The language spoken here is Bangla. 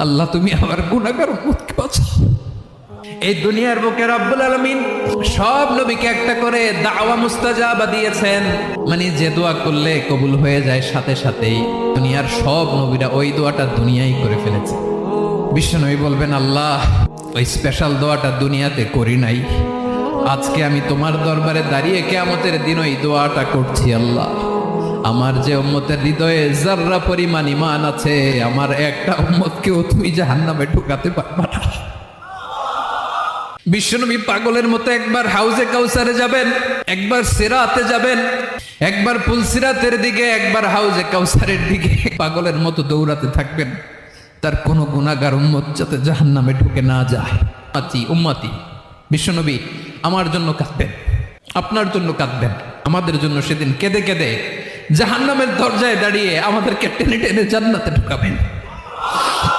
আল্লাহ তুমি আমার গুনাহগার উম্মতকে বাঁচাও। এই দুনিয়ার বুকে রব্বুল আলামিন সব নবীকে একটা করে দাওয়া মুস্তাজাবা দিয়েছেন, মানে যে দোয়া করলে কবুল হয়ে যায় সাথে সাথেই। দুনিয়ার সব নবীরা ওই দোয়াটা দুনিয়ায় করে ফেলেছে। বিশ্বনবী বলবেন, আল্লাহ ওই স্পেশাল দোয়াটা দুনিয়াতে করি নাই, আজকে আমি তোমার দরবারে দাঁড়িয়ে কিয়ামতের দিন ওই দোয়াটা করছি। আল্লাহ আমার যে উম্মতের হৃদয়ে যাররা পরিমাণ ঈমান আছে, আমার একটা উম্মতকেও তুমি জাহান্নামে ঢুকাতে পারবা না। বিশ্বনবী পাগলের মতো একবার হাউজে কাউসারে যাবেন, একবার সিরাতে যাবেন, একবার পুলসিরাতের দিকে, একবার হাউজে কাউসারের দিকে পাগলের মতো দৌড়াতে থাকবেন। তার কোনো গুনাহগার উম্মত যাতে জাহান্নামে ঢুকে না যায়। উম্মতি বিশ্বনবী আমার জন্য কাঁদবেন, আপনার জন্য কাঁদবেন, আমাদের জন্য সেদিন কেঁদে কেঁদে জাহান্নামের দরজায় দাঁড়িয়ে আমাদেরকে টেনে টেনে জান্নাতে ঢুকাবেন।